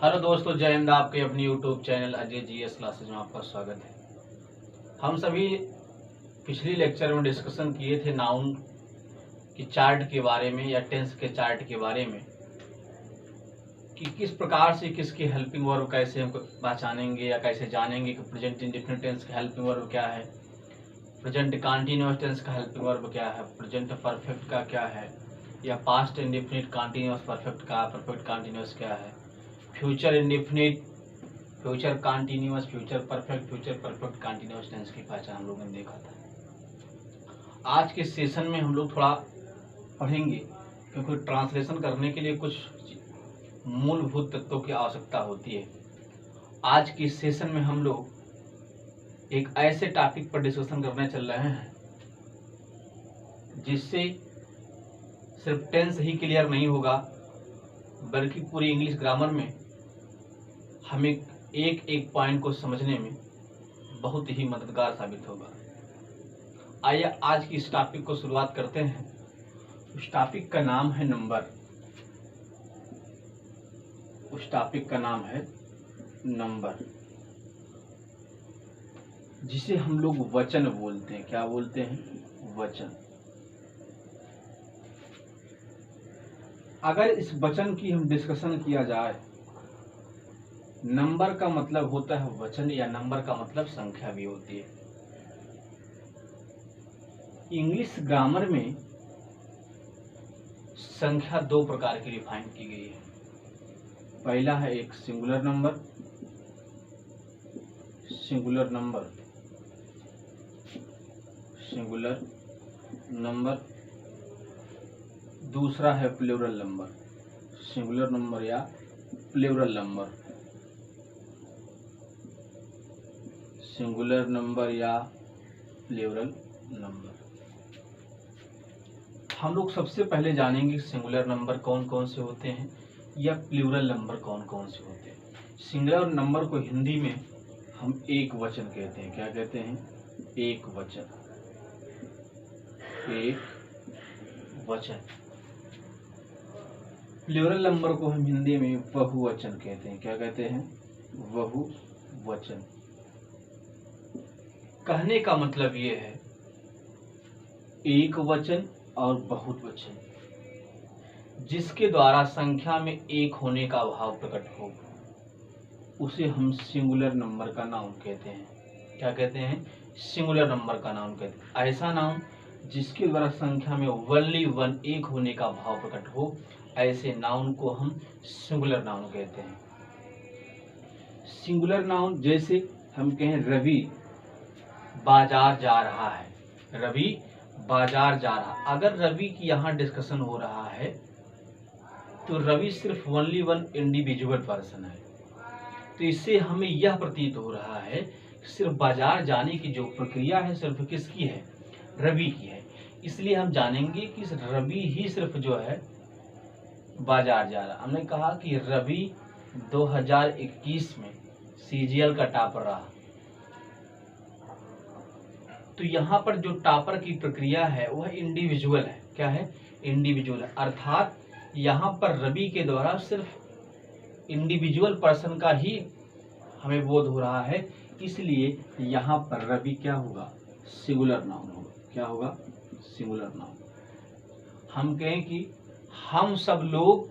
Hello दोस्तों, जय हिंद। आपके अपनी YouTube channel Ajay GS classes में आपका स्वागत है। हम सभी पिछली लेक्चर में डिस्कशन किए थे नाउन की चार्ट के बारे में या टेंस के चार्ट के बारे में कि किस प्रकार से किसकी हेल्पिंग वर्ब कैसे हम पहचानेंगे या कैसे जानेंगे कि प्रेजेंट इंडेफिनिट टेंस का हेल्पिंग वर्ब क्या है, प्रेजेंट कंटीन्यूअस टेंस का हेल्पिंग वर्ब क्या है, प्रेजेंट परफेक्ट का क्या है, या पास्ट इंडेफिनिट कंटीन्यूअस परफेक्ट का परफेक्ट कंटीन्यूअस क्या है, future indefinite, future continuous, future perfect continuous tense की पहचान हम लोगों ने देखा था। आज के सेशन में हम लोग थोड़ा पढ़ेंगे क्योंकि ट्रांसलेशन करने के लिए कुछ मूलभूत तत्वों की आवश्यकता होती है। आज के सेशन में हम लोग एक ऐसे टॉपिक पर डिस्कशन करने चल रहे हैं जिससे सिर्फ टेंस ही क्लियर नहीं होगा बल्कि पूरी इंग्लिश ग्रामर में हमें एक एक पॉइंट को समझने में बहुत ही मददगार साबित होगा। आइए आज की इस टॉपिक को शुरुआत करते हैं। उस टॉपिक का नाम है नंबर। उस टॉपिक का नाम है नंबर, जिसे हम लोग वचन बोलते हैं। क्या बोलते हैं? वचन। अगर इस वचन की हम डिस्कशन किया जाए, नंबर का मतलब होता है वचन या नंबर का मतलब संख्या भी होती है। इंग्लिश ग्रामर में संख्या दो प्रकार की डिफाइन की गई है। पहला है एक singular number, singular number, singular number. दूसरा है प्लूरल नंबर, सिंगुलर नंबर या प्लूरल नंबर, सिंगुलर नंबर या प्लूरल नंबर। हम लोग सबसे पहले जानेंगे सिंगुलर नंबर कौन कौन से होते हैं या प्लूरल नंबर कौन कौन से होते हैं। सिंगुलर नंबर को हिंदी में हम एक वचन कहते हैं। क्या कहते हैं? एक वचन, एक वचन। प्लूरल नंबर को हम हिंदी में बहुवचन कहते हैं। क्या कहते हैं? बहुवचन। कहने का मतलब ये है एक वचन और बहुत वचन जिसके द्वारा संख्या में एक होने का भाव प्रकट हो, उसे हम सिंगुलर नंबर का नाउन कहते हैं। क्या कहते हैं? सिंगुलर नंबर का नाउन कहते हैं। ऐसा नाउन जिसके द्वारा संख्या में ओनली वन, एक होने का भाव प्रकट हो, ऐसे नाउन को हम सिंगुलर नाउन कहते हैं। सिंगुलर नाउन जैसे हम कहें रवि बाजार जा रहा है, रवि बाजार जा रहा। अगर रवि की यहाँ डिस्कशन हो रहा है तो रवि सिर्फ ओनली वन इंडिविजुअल पर्सन है, तो इससे हमें यह प्रतीत हो रहा है सिर्फ बाजार जाने की जो प्रक्रिया है सिर्फ किसकी है? रवि की है। इसलिए हम जानेंगे कि रवि ही सिर्फ जो है बाजार जा रहा। हमने कहा कि रवि 2021 में सीजीएल का टॉपर रहा, तो यहाँ पर जो टॉपर की प्रक्रिया है वह इंडिविजुअल है। क्या है? इंडिविजुअल है। अर्थात यहाँ पर रवि के द्वारा सिर्फ इंडिविजुअल पर्सन का ही हमें बोध हो रहा है, इसलिए यहाँ पर रवि क्या होगा? सिंगुलर नाउन होगा। क्या होगा? Singular noun. हम कहें कि हम सब लोग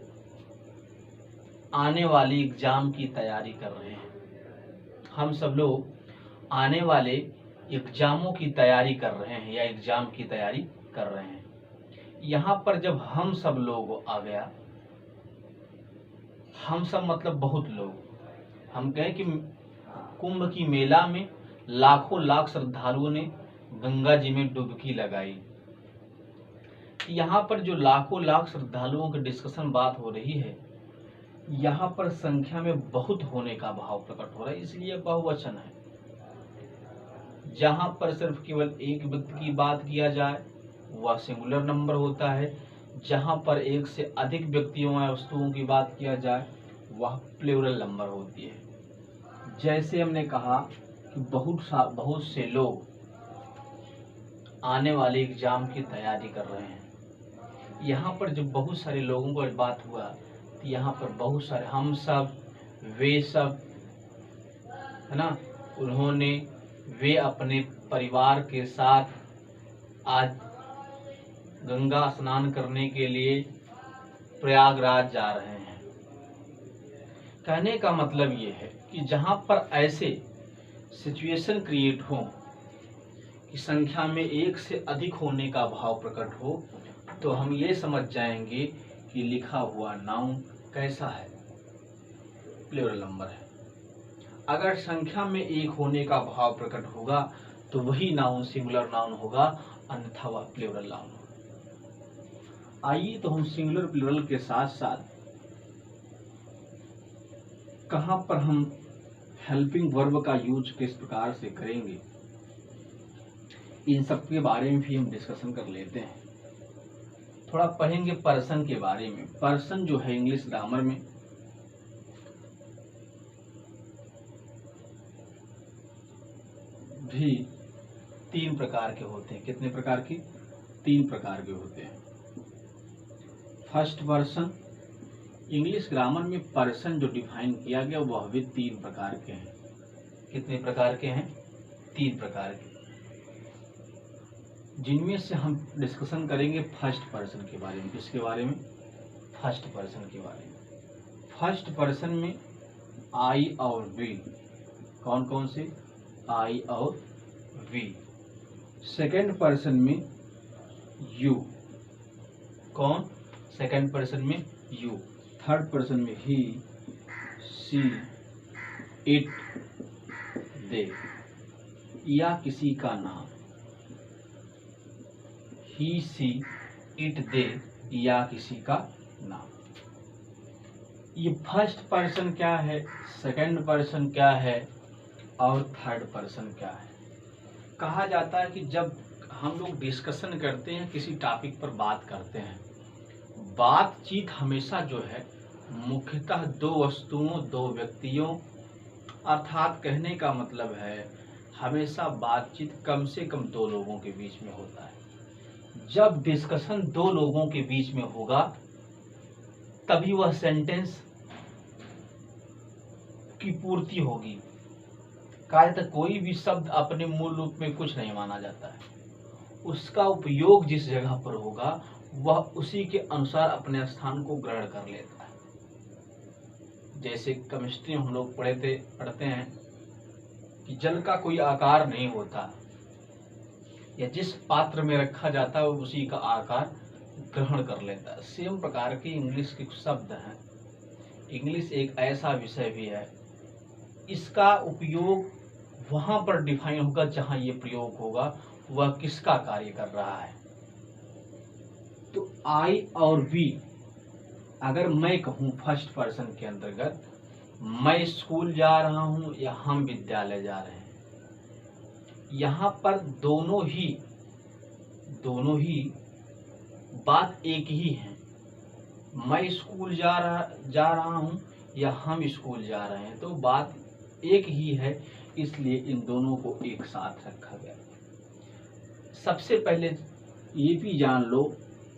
आने वाली एग्जाम की तैयारी कर रहे हैं। हम सब लोग आने वाले एग्जामों की तैयारी कर रहे हैं या एग्जाम की तैयारी कर रहे हैं। यहाँ पर जब हम सब लोग आ गया, हम सब मतलब बहुत लोग। हम कहें कि कुंभ की मेला में लाखों लाख श्रद्धालुओं ने गंगा जी में डुबकी लगाई। यहाँ पर जो लाखों लाख श्रद्धालुओं की डिस्कशन बात हो रही है, यहाँ पर संख्या में बहुत होने का भाव प्रकट हो रहा है, इसलिए बहुवचन है। जहां पर सिर्फ केवल एक व्यक्ति की बात किया जाए वह सिंगुलर नंबर होता है, जहां पर एक से अधिक व्यक्तियों या वस्तुओं की बात किया जाए वह प्लूरल नंबर होती है। जैसे हमने कहा कि बहुत से लोग आने वाले एग्जाम की तैयारी कर रहे हैं। यहाँ पर जब बहुत सारे लोगों को बात हुआ तो यहाँ पर बहुत सारे हम सब वे सब, है ना, वे अपने परिवार के साथ आज गंगा स्नान करने के लिए प्रयागराज जा रहे हैं। कहने का मतलब ये है कि जहां पर ऐसे सिचुएशन क्रिएट हो कि संख्या में एक से अधिक होने का भाव प्रकट हो, तो हम ये समझ जाएंगे कि लिखा हुआ नाउन कैसा है, प्लूरल नंबर है। अगर संख्या में एक होने का भाव प्रकट होगा तो वही नाउन सिंगुलर नाउन होगा, अन्यथा वह प्लूरल नाउन होगा। आइए तो हम सिंगुलर प्लूरल के साथ साथ कहां पर हम हेल्पिंग वर्ब का यूज किस प्रकार से करेंगे, इन सब के बारे में भी हम डिस्कशन कर लेते हैं। थोड़ा पढ़ेंगे पर्सन के बारे में। पर्सन जो है इंग्लिश ग्रामर में भी 3 प्रकार के होते हैं। कितने प्रकार के? 3 प्रकार के होते हैं। फर्स्ट पर्सन, इंग्लिश ग्रामर में पर्सन जो डिफाइन किया गया वह भी 3 प्रकार के हैं। कितने प्रकार के हैं? 3 प्रकार के, जिनमें से हम डिस्कशन करेंगे फर्स्ट पर्सन के बारे में। किसके बारे में? फर्स्ट पर्सन के बारे में। फर्स्ट पर्सन में आई और वी। कौन कौन से? आई और वी। सेकंड पर्सन में यू। कौन? सेकंड पर्सन में यू। थर्ड पर्सन में ही, सी, इट, दे, या किसी का नाम। ही, सी, इट, दे, या किसी का नाम। ये फर्स्ट पर्सन क्या है, सेकंड पर्सन क्या है और थर्ड पर्सन क्या है। कहा जाता है कि जब हम लोग डिस्कशन करते हैं, किसी टॉपिक पर बात करते हैं, बातचीत हमेशा जो है मुख्यतः 2 वस्तुओं, 2 व्यक्तियों, अर्थात कहने का मतलब है हमेशा बातचीत कम से कम 2 लोगों के बीच में होता है। जब डिस्कशन 2 लोगों के बीच में होगा तभी वह सेंटेंस की पूर्ति होगी। कहा जाता है कोई भी शब्द अपने मूल रूप में कुछ नहीं माना जाता है, उसका उपयोग जिस जगह पर होगा वह उसी के अनुसार अपने स्थान को ग्रहण कर लेता है। जैसे केमिस्ट्री में हम लोग पढ़ते हैं कि जल का कोई आकार नहीं होता, या जिस पात्र में रखा जाता है वो उसी का आकार ग्रहण कर लेता है। सेम प्रकार के इंग्लिश के शब्द हैं। इंग्लिश एक ऐसा विषय भी है, इसका उपयोग वहां पर डिफाइन होगा जहां ये प्रयोग होगा, वह किसका कार्य कर रहा है। तो आई और वी, अगर मैं कहूं फर्स्ट पर्सन के अंतर्गत, मैं स्कूल जा रहा हूं या हम विद्यालय जा रहे हैं, यहां पर दोनों ही बात एक ही है। मैं स्कूल जा रहा हूं या हम स्कूल जा रहे हैं, तो बात एक ही है, इसलिए इन दोनों को एक साथ रखा गया। सबसे पहले ये भी जान लो,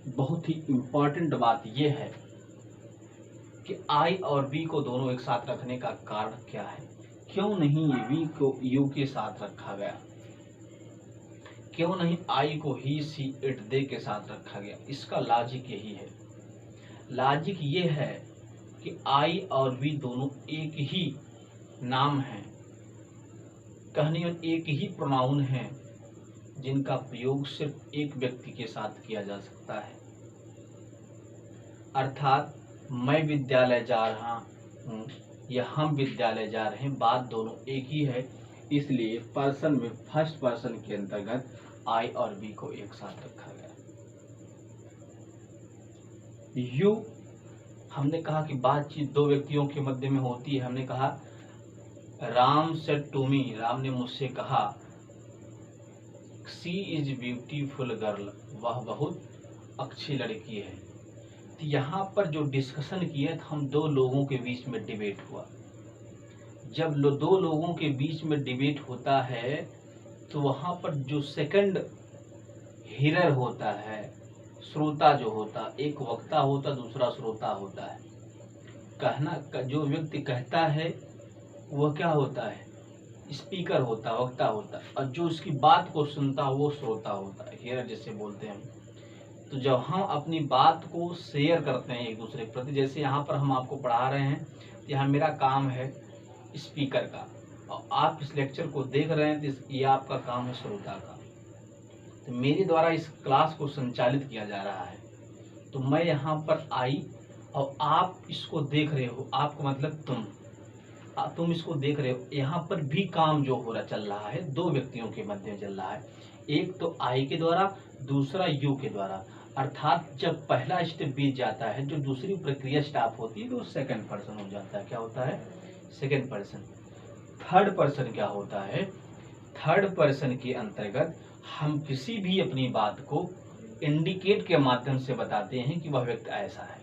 बहुत ही इम्पोर्टेंट बात यह है कि आई और वी को दोनों एक साथ रखने का कारण क्या है। क्यों नहीं ये वी को यू के साथ रखा गया, क्यों नहीं आई को ही, सी, इट, दे के साथ रखा गया। इसका लॉजिक यही है। लॉजिक ये है कि आई और वी दोनों एक ही नाम है, कहने में एक ही प्रोनाउन है, जिनका प्रयोग सिर्फ एक व्यक्ति के साथ किया जा सकता है। अर्थात मैं विद्यालय जा रहा हूँ या हम विद्यालय जा रहे हैं, बात दोनों एक ही है, इसलिए पर्सन में फर्स्ट पर्सन के अंतर्गत आई और बी को एक साथ रखा गया। यू, हमने कहा कि बातचीत 2 व्यक्तियों के मध्य में होती है। हमने कहा Ram said to me, Ram ने मुझसे कहा, शी इज ब्यूटीफुल गर्ल, वह बहुत अच्छी लड़की है। तो यहाँ पर जो डिस्कशन किया था हम 2 लोगों के बीच में डिबेट हुआ। जब 2 लोगों के बीच में डिबेट होता है तो वहाँ पर जो सेकंड हिरर होता है, श्रोता जो होता, एक वक्ता होता दूसरा श्रोता होता है, जो व्यक्ति कहता है वह क्या होता है, स्पीकर होता है, वक्ता होता है, और जो उसकी बात को सुनता है वो श्रोता होता है, हेयर जिसे बोलते हैं। तो जब हम अपनी बात को शेयर करते हैं एक दूसरे के प्रति, जैसे यहाँ पर हम आपको पढ़ा रहे हैं, यहाँ मेरा काम है स्पीकर का, और आप इस लेक्चर को देख रहे हैं तो ये आपका काम है श्रोता का। तो मेरे द्वारा इस क्लास को संचालित किया जा रहा है, तो मैं यहाँ पर आई और आप इसको देख रहे हो, आपको मतलब तुम इसको देख रहे हो। यहाँ पर भी काम जो हो रहा चल रहा है दो व्यक्तियों के मध्य चल रहा है, एक तो आई के द्वारा, दूसरा यू के द्वारा। अर्थात जब पहला स्टेप बीत जाता है, जो दूसरी प्रक्रिया स्टॉप होती है, तो सेकंड पर्सन हो जाता है। क्या होता है? Second person. थर्ड पर्सन क्या होता है? थर्ड पर्सन के अंतर्गत हम किसी भी अपनी बात को इंडिकेट के माध्यम से बताते हैं कि वह व्यक्ति ऐसा है।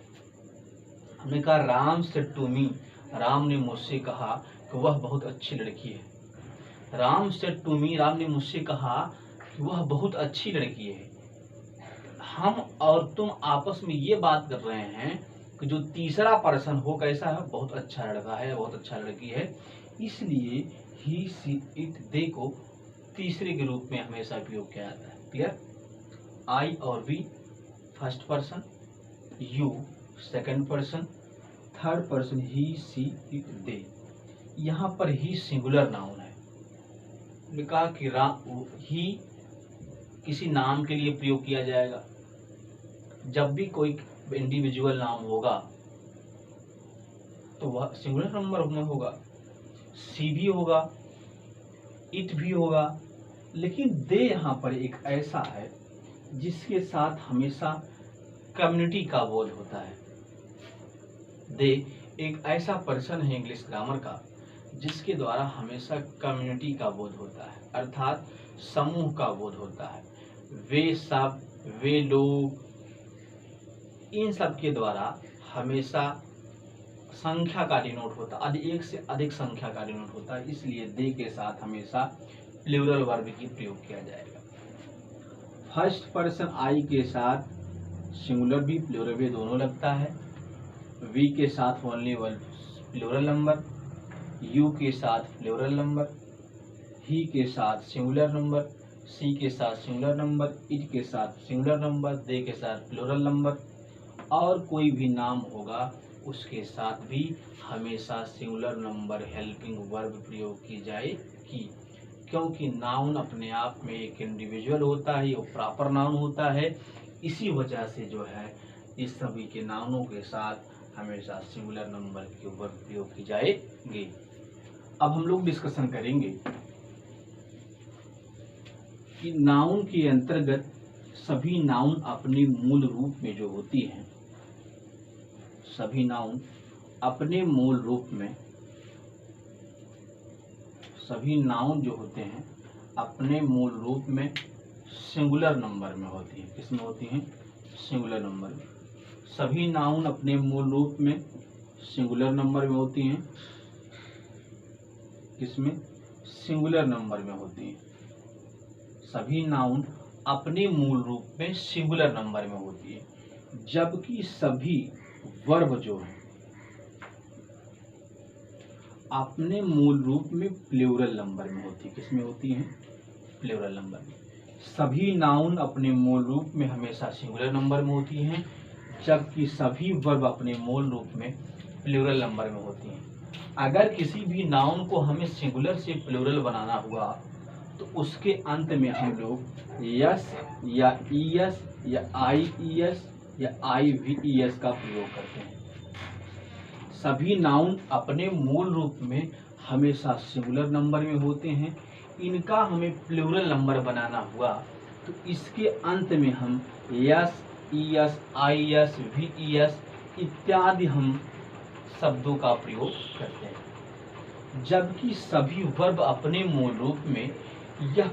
हमने कहा Ram said to me, Ram ने मुझसे कहा कि वह बहुत अच्छी लड़की है। Ram said to me, Ram ने मुझसे कहा कि वह बहुत अच्छी लड़की है। हम और तुम आपस में ये बात कर रहे हैं कि जो तीसरा पर्सन हो कैसा है, बहुत अच्छा लड़का है, बहुत अच्छा लड़की है। इसलिए ही सी इट दे को तीसरे के रूप में हमेशा उपयोग किया जाता है। क्लियर? आई और we first person, you second person, third person he she it they. यहाँ पर ही सिंगुलर नाउन है। कहा कि ही किसी नाम के लिए प्रयोग किया जाएगा। जब भी कोई इंडिविजुअल नाम होगा तो वह सिंगुलर नंबर में होगा, सी भी होगा, इट भी होगा। लेकिन दे यहाँ पर एक ऐसा है जिसके साथ हमेशा कम्युनिटी का बोध होता है। दे एक ऐसा पर्सन है इंग्लिश ग्रामर का जिसके द्वारा हमेशा कम्युनिटी का बोध होता है, अर्थात समूह का बोध होता है। वे सब, वे लोग, इन सब के द्वारा हमेशा संख्या का डिनोट होता है, एक से अधिक संख्या का डिनोट होता है। इसलिए दे के साथ हमेशा प्लूरल वर्ब की प्रयोग किया जाएगा। फर्स्ट पर्सन आई के साथ सिंगुलर भी प्लूरल भी दोनों लगता है। वी के साथ only one plural number, you के साथ प्लूरल नंबर, ही के साथ सिंगुलर नंबर, सी के साथ सिंगुलर नंबर, इट के साथ सिंगुलर नंबर, दे के साथ प्लूरल नंबर। और कोई भी नाम होगा उसके साथ भी हमेशा सिंगुलर नंबर हेल्पिंग वर्ब प्रयोग की जाएगी, क्योंकि नाउन अपने आप में एक इंडिविजुअल होता है, वो प्रॉपर नाउन होता है। इसी वजह से जो है इस सभी के नाउनों के साथ हमेशा सिंगुलर नंबर के वर्ब प्रयोग की जाएगी। अब हम लोग डिस्कशन करेंगे कि नाउन के अंतर्गत सभी नाउन अपने मूल रूप में जो होती हैं, सभी नाउन अपने मूल रूप में, सभी नाउन जो होते हैं अपने मूल रूप में सिंगुलर नंबर में होती है। किस में होती हैं? सिंगुलर नंबर में। सभी नाउन अपने मूल रूप में सिंगुलर नंबर में होती हैं। किसमें? सिंगुलर नंबर में होती हैं। सभी नाउन अपने मूल रूप में सिंगुलर नंबर में होती है, जबकि सभी वर्ब जो है अपने मूल रूप में प्लूरल नंबर में होती है। किसमें होती हैं? प्लूरल नंबर में। सभी नाउन अपने मूल रूप में हमेशा सिंगुलर नंबर में होती हैं, जबकि सभी वर्ब अपने मूल रूप में प्लूरल नंबर में होती हैं। अगर किसी भी नाउन को हमें सिंगुलर से प्लूरल बनाना हुआ तो उसके अंत में हम लोग यस या ईएस या आईईएस या आईवीईएस का प्रयोग करते हैं। सभी नाउन अपने मूल रूप में हमेशा सिंगुलर नंबर में होते हैं। इनका हमें प्लूरल नंबर बनाना हुआ तो इसके अंत में हम यस, ईएस, आईएस, वीईएस इत्यादि हम शब्दों का प्रयोग करते हैं, जबकि सभी वर्ब अपने मूल रूप में यह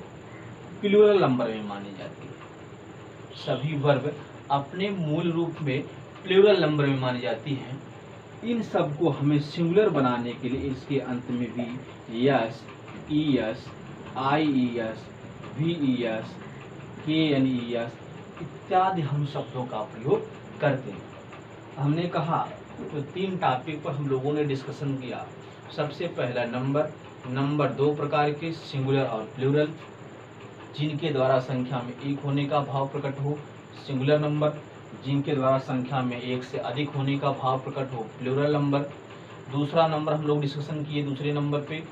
प्लूरल नंबर में मानी जाती है। सभी वर्ब अपने मूल रूप में प्लूरल नंबर में मानी जाती हैं। इन सब को हमें सिंगुलर बनाने के लिए इसके अंत में भी यस, ईएस, आईईएस, वीईएस, केएनईएस इत्यादि हम शब्दों का प्रयोग करते हैं। हमने कहा तो 3 टॉपिक पर हम लोगों ने डिस्कशन किया। सबसे पहला नंबर 2 प्रकार के, सिंगुलर और प्लूरल, जिनके द्वारा संख्या में एक होने का भाव प्रकट हो, सिंगुलर नंबर। जिनके द्वारा संख्या में एक से अधिक होने का भाव प्रकट हो, प्लूरल नंबर। दूसरा नंबर हम लोग डिस्कशन किए दूसरे नंबर पे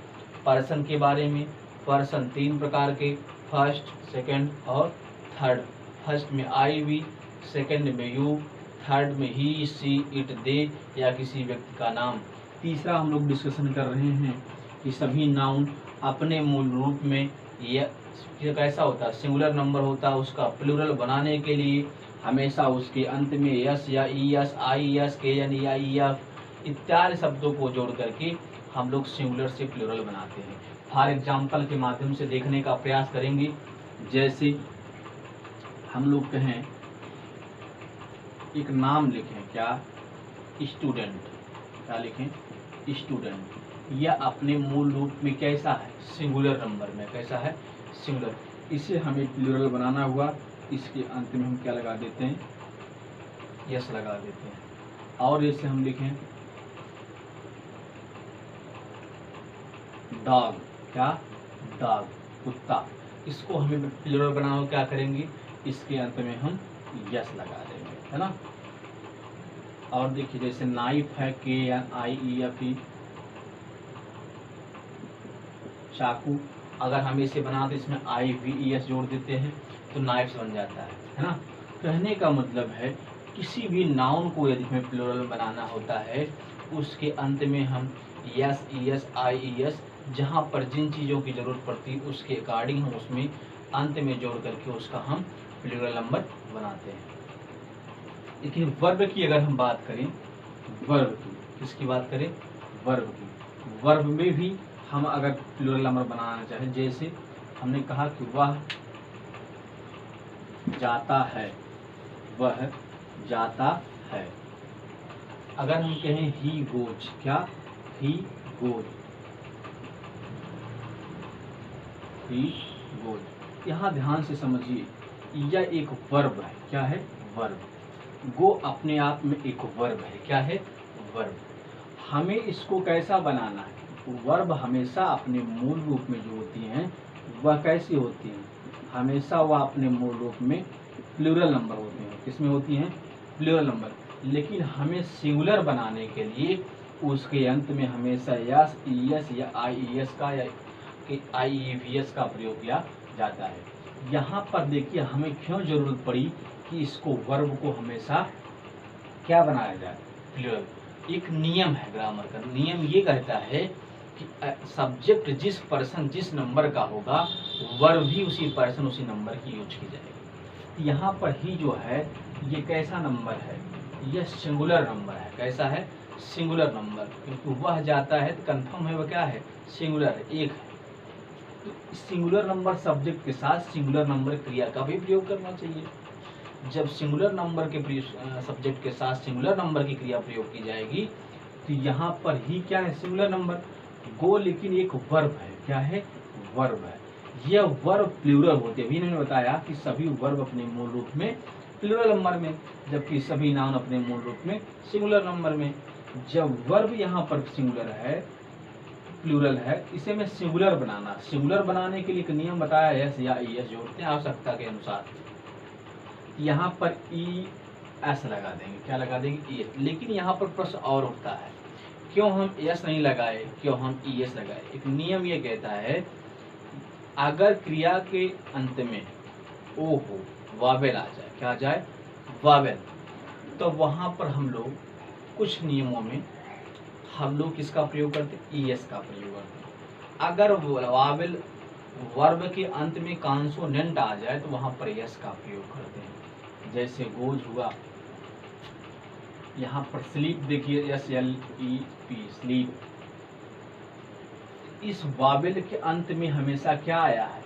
पर्सन के बारे में। पर्सन 3 प्रकार के, फर्स्ट, सेकंड और थर्ड। फर्स्ट में आई वी, सेकंड में यू, थर्ड में ही, सी, इट, दे या किसी व्यक्ति का नाम। तीसरा हम लोग डिस्कशन कर रहे हैं कि सभी नाउन अपने मूल रूप में ये कैसा होता है, सिंगुलर नंबर होता है। उसका प्लूरल बनाने के लिए हमेशा उसके अंत में यस या ई एस, आई एस, के एन, आई एफ इत्यादि शब्दों को जोड़ करके हम लोग सिंगुलर से प्लूरल बनाते हैं। फॉर एग्जाम्पल के माध्यम से देखने का प्रयास करेंगे। जैसे हम लोग कहें, एक नाम लिखें, क्या, स्टूडेंट। क्या लिखें, स्टूडेंट। यह अपने मूल रूप में कैसा है, सिंगुलर नंबर में कैसा है, सिंगुलर। इसे हमें प्लूरल बनाना हुआ, इसके अंत में हम क्या लगा देते हैं, यस लगा देते हैं। और जैसे हम लिखें डॉग, क्या, डॉग, कुत्ता। इसको हमें प्लूरल बनाना हो, क्या करेंगे, इसके अंत में हम यस लगा देंगे, है ना। और देखिए जैसे नाइफ है, के एन आई ई एफ ई, चाकू। अगर हम इसे बनाते इसमें आई वी ई एस जोड़ देते हैं तो नाइफ बन जाता है ना। कहने का मतलब है किसी भी नाउन को यदि हमें प्लूरल बनाना होता है उसके अंत में हम यस, ई एस, आई ई एस, जहाँ पर जिन चीज़ों की जरूरत पड़ती उसके अकॉर्डिंग हम उसमें अंत में जोड़ करके उसका हम प्लूरल नंबर बनाते हैं। लेकिन वर्ब की अगर हम बात करें, वर्ब की, किसकी बात करें, वर्ब की। वर्ब में भी हम अगर प्लूरल नंबर बनाना चाहें, जैसे हमने कहा कि वह जाता है, वह जाता है। अगर हम कहें ही गोज, क्या, ही गोज, ही गोज। यहाँ ध्यान से समझिए, यह एक वर्ब है, क्या है, वर्ब। गो अपने आप में एक वर्ब है, क्या है, वर्ब। हमें इसको कैसा बनाना है, वर्ब हमेशा अपने मूल रूप में जो होती हैं वह कैसी होती हैं, हमेशा वह अपने मूल रूप में प्लूरल नंबर होते हैं। किसमें होती हैं, प्लूरल नंबर। लेकिन हमें सिंगुलर बनाने के लिए उसके अंत में हमेशा यस, ई एस या आई ई एस का या आई ई वी एस का प्रयोग किया जाता है। यहाँ पर देखिए हमें क्यों जरूरत पड़ी कि इसको वर्ब को हमेशा क्या बनाया जाए, प्लूरल। एक नियम है ग्रामर का, नियम ये कहता है कि सब्जेक्ट जिस पर्सन जिस नंबर का होगा वर्ब भी उसी पर्सन उसी नंबर की यूज की जाएगी। यहाँ पर ही जो है ये कैसा नंबर है, यह सिंगुलर नंबर है। कैसा है, सिंगुलर नंबर, क्योंकि वह जाता है तो कंफर्म है वह क्या है, सिंगुलर, एक है। तो सिंगुलर नंबर सब्जेक्ट के साथ सिंगुलर नंबर क्रिया का भी प्रयोग करना चाहिए। जब सिंगुलर नंबर के सब्जेक्ट के साथ सिंगुलर नंबर की क्रिया प्रयोग की जाएगी तो यहाँ पर ही क्या है, सिंगुलर नंबर। गो लेकिन एक वर्ब है, क्या है, वर्ब है। यह वर्ब प्लूरल होते हैं। अभी मैंने बताया कि सभी वर्ब अपने मूल रूप में प्लूरल नंबर में, जबकि सभी नाउन अपने मूल रूप में सिंगुलर नंबर में। जब वर्ब यहाँ पर सिंगुलर है, प्लूरल है, इसे मैं सिंगुलर बनाना, सिंगुलर बनाने के लिए एक नियम बताया, एस या ई एस जोड़ते हैं आवश्यकता के अनुसार। यहाँ पर ई एस लगा देंगे, क्या लगा देंगे, ई एस। लेकिन यहाँ पर प्रश्न और उठता है, क्यों हम एस नहीं लगाए, क्यों हम ई एस लगाए। एक नियम ये कहता है अगर क्रिया के अंत में ओ हो, वावेल आ जाए, क्या आ जाए, वावेल, तो वहाँ पर हम लोग कुछ नियमों में हम लोग किसका प्रयोग करते, ई एस का प्रयोग करते। अगर वावेल वर्ब के अंत में कॉन्सोनेंट आ जाए तो वहाँ पर एस का प्रयोग करते हैं। जैसे गोज हुआ, यहाँ पर स्लीप देखिए, S L E P, sleep. इस वावेल के अंत में हमेशा क्या आया है,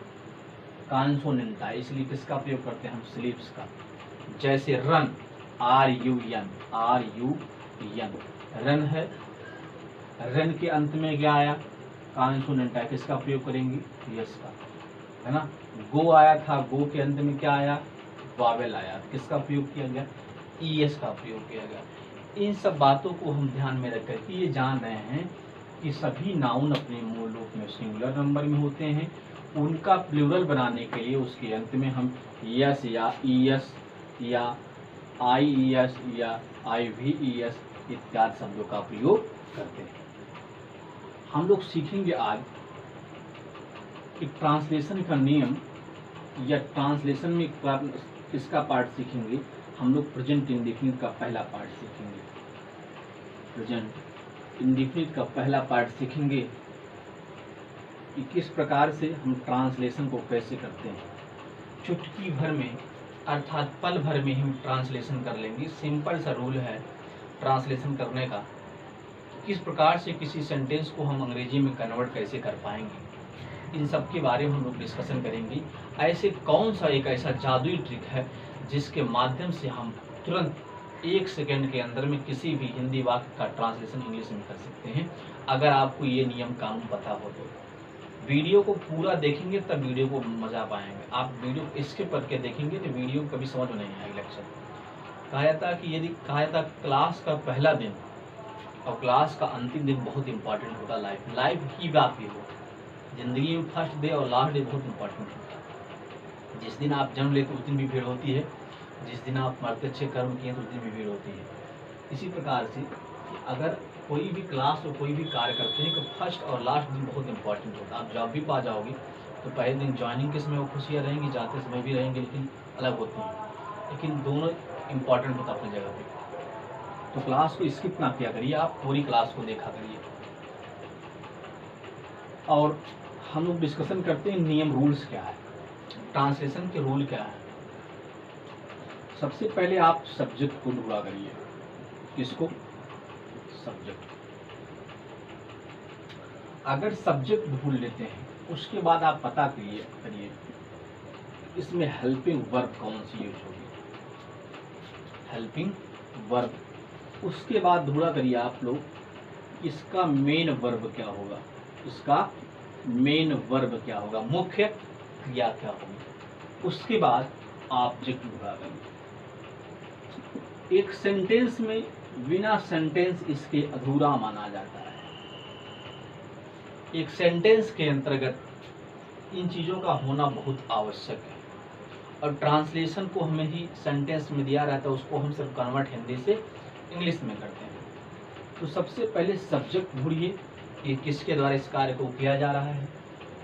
कॉन्सोनेंट आया, इसलिए किसका प्रयोग करते हैं हम, स्लीप्स का। जैसे run, R U N, R U N, run है, रन के अंत में क्या आया, कॉन्सोनेंट आया, किसका प्रयोग करेंगे, यस का, है ना। गो आया था, गो के अंत में क्या आया, वावेल आया, किसका प्रयोग किया गया, ई एस का प्रयोग किया गया। इन सब बातों को हम ध्यान में रख करके ये जान रहे हैं कि सभी नाउन अपने मूल रूप में सिंगुलर नंबर में होते हैं। उनका प्लूरल बनाने के लिए उसके अंत में हम यस या ईएस या आईईएस या आईवीईएस इत्यादि शब्दों का प्रयोग करते हैं। हम लोग सीखेंगे आज कि ट्रांसलेशन का नियम या ट्रांसलेशन में किसका पार्ट सीखेंगे। हम लोग प्रेजेंट इंडेफिनिट का पहला पार्ट सीखेंगे। प्रेजेंट इंडेफिनिट का पहला पार्ट सीखेंगे कि किस प्रकार से हम ट्रांसलेशन को कैसे करते हैं। चुटकी भर में अर्थात पल भर में हम ट्रांसलेशन कर लेंगे। सिंपल सा रूल है ट्रांसलेशन करने का। किस प्रकार से किसी सेंटेंस को हम अंग्रेजी में कन्वर्ट कैसे कर पाएंगे, इन सब के बारे में हम लोग डिस्कशन करेंगे। ऐसे कौन सा एक ऐसा जादुई ट्रिक है जिसके माध्यम से हम तुरंत 1 सेकेंड के अंदर में किसी भी हिंदी वाक्य का ट्रांसलेशन इंग्लिश में कर सकते हैं। अगर आपको ये नियम कानून पता हो तो वीडियो को पूरा देखेंगे तब वीडियो को मजा पाएंगे। आप वीडियो स्किप करके देखेंगे तो वीडियो कभी समझ में नहीं आएगी। लेक्चर कहा जाता है क्लास का पहला दिन और क्लास का अंतिम दिन बहुत इंपॉर्टेंट होता है। लाइफ की बात भी हो, जिंदगी में फर्स्ट डे और लास्ट डे बहुत इंपॉर्टेंट होता है। जिस दिन आप जन्म लेते उस दिन भी भीड़ होती है, जिस दिन आप मरते अच्छे कर्म किए तो उस दिन भी भीड़ होती है। इसी प्रकार से अगर कोई भी क्लास और कोई भी कार्य करते हैं तो फर्स्ट और लास्ट दिन बहुत इंपॉर्टेंट होता है। आप जॉब भी पा जाओगे तो पहले दिन ज्वाइनिंग के समय वो खुशियाँ रहेंगी, जाते समय भी रहेंगी, लेकिन अलग होती हैं। लेकिन दोनों इंपॉर्टेंट होता अपनी जगह पे। तो क्लास को स्किप ना किया करिए, आप पूरी क्लास को देखा करिए। और हम लोग डिस्कशन करते हैं नियम, रूल्स क्या है, ट्रांसलेशन के रूल क्या है। सबसे पहले आप सब्जेक्ट को ढूंढा करिए। किसको? सब्जेक्ट। अगर सब्जेक्ट ढूंढ लेते हैं उसके बाद आप पता करिए इसमें हेल्पिंग वर्ब कौन सी यूज होगी। Helping verb. उसके बाद ढूंढा करिए आप लोग इसका मेन वर्ब क्या होगा। इसका मेन वर्ब क्या होगा, मुख्य क्रिया क्या होगी। उसके बाद ऑब्जेक्ट ढूंढा करिए। एक सेंटेंस में बिना सेंटेंस इसके अधूरा माना जाता है। एक सेंटेंस के अंतर्गत इन चीज़ों का होना बहुत आवश्यक है। और ट्रांसलेशन को हमें ही सेंटेंस में दिया रहता है, उसको हम सिर्फ कन्वर्ट हिंदी से इंग्लिश में करते हैं। तो सबसे पहले सब्जेक्ट ढूंढिए कि किसके द्वारा इस कार्य को किया जा रहा है।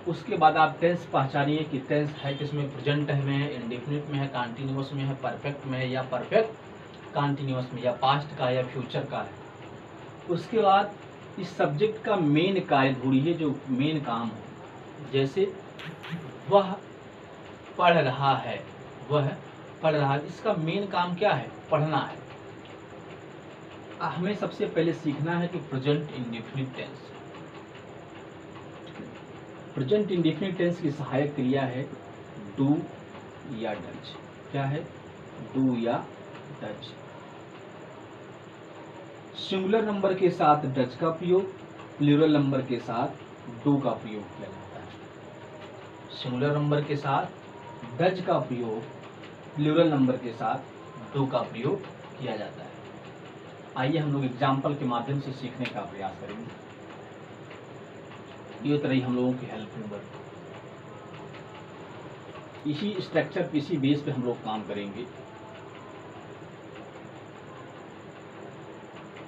उसके बाद आप टेंस पहचानिए कि टेंस है किसमें, प्रेजेंट में है, इंडेफिनिट में है, कंटिन्यूअस में है, परफेक्ट में है या परफेक्ट कंटिन्यूअस में, या पास्ट का या फ्यूचर का है। उसके बाद इस सब्जेक्ट का मेन कार्य ढूंढिए, जो मेन काम हो। जैसे वह पढ़ रहा है, वह पढ़ रहा है, इसका मेन काम क्या है? पढ़ना है। हमें सबसे पहले सीखना है कि present indefinite tense. Present indefinite tense की सहायक क्रिया है डू या डज। क्या है? डू या डज। सिंगुलर नंबर के साथ डज का प्रयोग, प्लूरल नंबर के साथ डू का प्रयोग किया जाता है। सिंगुलर नंबर के साथ डज का प्रयोग, प्लूरल नंबर के साथ डू का प्रयोग किया जाता है। आइए हम लोग एग्जाम्पल के माध्यम से सीखने का प्रयास करेंगे। ये तरह ही हम लोगों की हेल्पिंग वर्ब। इसी स्ट्रक्चर, इसी बेस पे हम लोग काम करेंगे।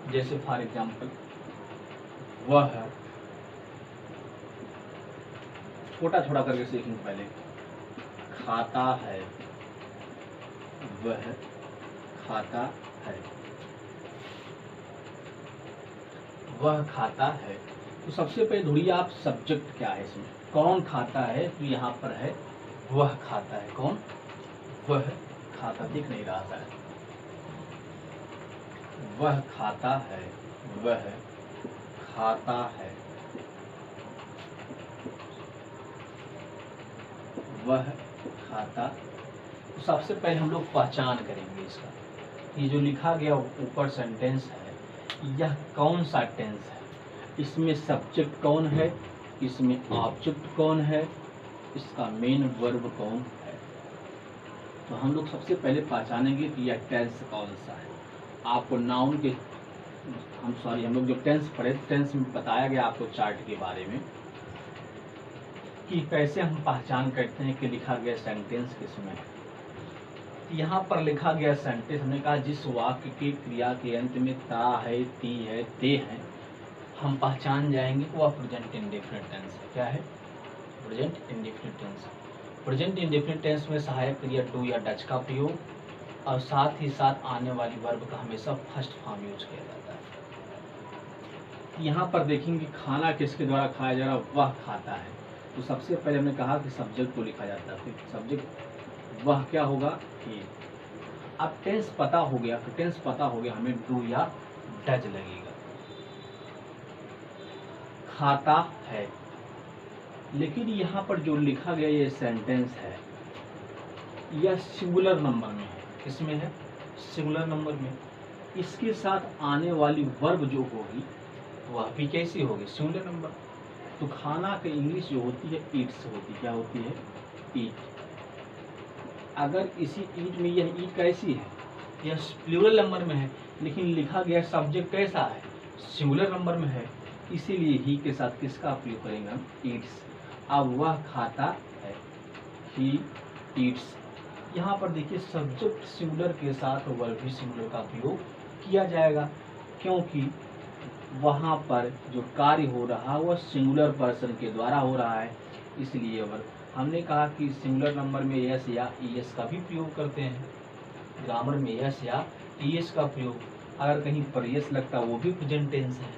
जैसे फॉर एग्जाम्पल वह, छोटा छोटा करके सीखेंगे। पहले खाता है, वह खाता है, वह खाता है। तो सबसे पहले ढूंढिए आप सब्जेक्ट क्या है इसमें, कौन खाता है। तो यहाँ पर है वह खाता है। कौन? वह खाता। दिख नहीं रहा था। वह खाता है, वह खाता है, वह खाता। तो सबसे पहले हम लोग पहचान करेंगे इसका। ये जो लिखा गया ऊपर सेंटेंस है, यह कौन सा टेंस है, इसमें सब्जेक्ट कौन है, इसमें ऑब्जेक्ट कौन है, इसका मेन वर्ब कौन है। तो हम लोग सबसे पहले पहचानेंगे कि यह टेंस कौन सा है। आपको नाउन के हम लोग जो टेंस पढ़े, टेंस में बताया गया आपको चार्ट के बारे में कि कैसे हम पहचान करते हैं कि लिखा गया सेंटेंस किसमें है। यहाँ पर लिखा गया सेंटेंस, हमने कहा जिस वाक्य की क्रिया के अंत में ता है, ती है, ते है, हम पहचान जाएंगे वह प्रेजेंट इंडेफिनिट टेंस है। क्या है? Present indefinite tense. Present indefinite tense में सहायक क्रिया डू या डच का प्रयोग और साथ ही साथ आने वाली वर्ब का हमेशा फर्स्ट फॉर्म यूज किया जाता है। यहाँ पर देखेंगे खाना किसके द्वारा खाया जा रहा है, वह खाता है। तो सबसे पहले हमने कहा कि सब्जेक्ट को लिखा जाता है, फिर सब्जेक्ट वह क्या होगा, ही। अब टेंस पता हो गया, तो टेंस पता हो गया हमें डू या डज लगेगा। खाता है, लेकिन यहाँ पर जो लिखा गया ये सेंटेंस है यह सिंगुलर नंबर में है। किसमें है? सिंगुलर नंबर में। इसके साथ आने वाली वर्ब जो होगी वह भी कैसी होगी? Singular number. तो खाना की इंग्लिश जो होती है ईट्स होती है। क्या होती है? ईट। अगर इसी ईट में यह ईट कैसी है? यह प्लूरल नंबर में है, लेकिन लिखा गया सब्जेक्ट कैसा है? सिंगुलर नंबर में है। इसीलिए ही के साथ किसका प्रयोग करेंगे हम? ईट्स। अब वह खाता है, ही ईट्स। यहाँ पर देखिए सब्जेक्ट सिंगुलर के साथ वर्ब भी सिंगुलर का प्रयोग किया जाएगा, क्योंकि वहाँ पर जो कार्य हो रहा है वह सिंगुलर पर्सन के द्वारा हो रहा है। इसलिए वर्ब हमने कहा कि सिंगुलर नंबर में यस या ईएस का भी प्रयोग करते हैं। ग्रामर में यस या ईएस का प्रयोग, अगर कहीं पर यस लगता है वो भी प्रेजेंट टेंस है,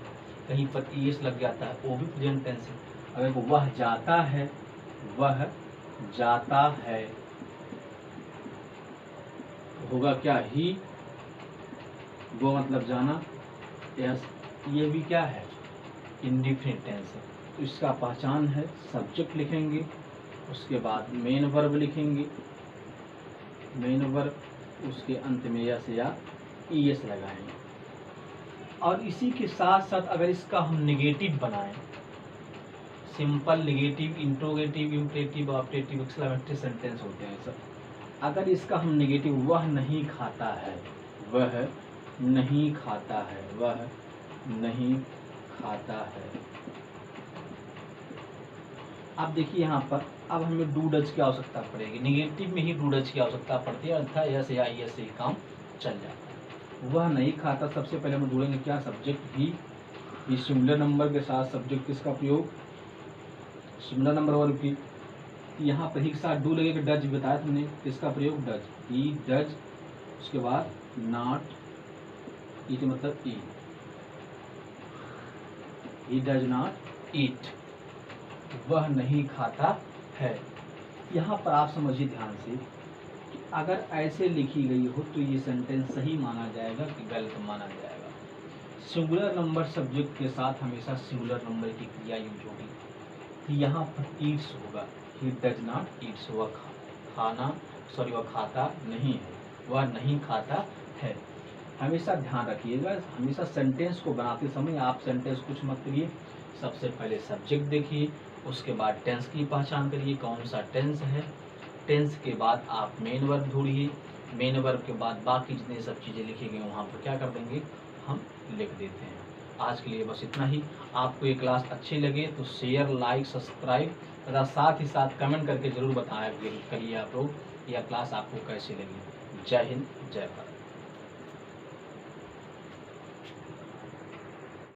कहीं पर ईएस लग जाता है वो भी प्रेजेंट टेंस है। अगर वह जाता है, वह जाता है, होगा क्या? ही। वो मतलब जाना। यस, ये भी क्या है? इंडेफिनिट टेंस है। तो इसका पहचान है सब्जेक्ट लिखेंगे, उसके बाद मेन वर्ब लिखेंगे, मेन वर्ब, उसके अंत में यस या ईएस लगाएंगे। और इसी के साथ साथ अगर इसका हम नेगेटिव बनाएं, simple, negative, interrogative, imperative, objective, exclamatory sentence होते हैं सब। अगर इसका हम नेगेटिव, वह नहीं खाता है, वह नहीं खाता है, वह नहीं खाता है। अब देखिए यहाँ पर अब हमें डू डज की आवश्यकता पड़ेगी। नेगेटिव में ही डू डज की आवश्यकता पड़ती है, अर्थात यस या ईएस से ही काम चल जाता है। वह नहीं खाता, सबसे पहले हम जोड़ेंगे क्या? सब्जेक्ट ही। सिंगुलर नंबर के साथ सब्जेक्ट किसका प्रयोग? सिंगुलर नंबर वर्ब की। यहाँ पर ही के साथ डू लगेगा, डज बताया तुमने, किसका प्रयोग? डज। ही डज, उसके बाद नॉट ईट मतलब ई, ही डज नॉट ईट, वह नहीं खाता है। यहाँ पर आप समझिए ध्यान से कि अगर ऐसे लिखी गई हो तो ये सेंटेंस सही माना जाएगा कि गलत माना जाएगा। सिंगुलर नंबर सब्जेक्ट के साथ हमेशा सिंगुलर नंबर की क्रिया यूज होगी। तो यहाँ पर ईट्स होगा, ही डज नॉट ईट्स, वह वह खाता नहीं है, वह नहीं खाता है। हमेशा ध्यान रखिएगा, हमेशा सेंटेंस को बनाते समय आप सेंटेंस कुछ मत करिए, सबसे पहले सब्जेक्ट देखिए, उसके बाद टेंस की पहचान करिए कौन सा टेंस है, टेंस के बाद आप मेन वर्ब ढूंढिए, मेन वर्ब के बाद बाकी जितनी सब चीज़ें लिखी गई वहाँ पर क्या कर देंगे, हम लिख देते हैं। आज के लिए बस इतना ही। आपको ये क्लास अच्छी लगे तो शेयर, लाइक, सब्सक्राइब तथा साथ ही साथ कमेंट करके ज़रूर बताया करिए आप लोग यह क्लास आपको कैसी लगी। जय हिंद, जय भारत।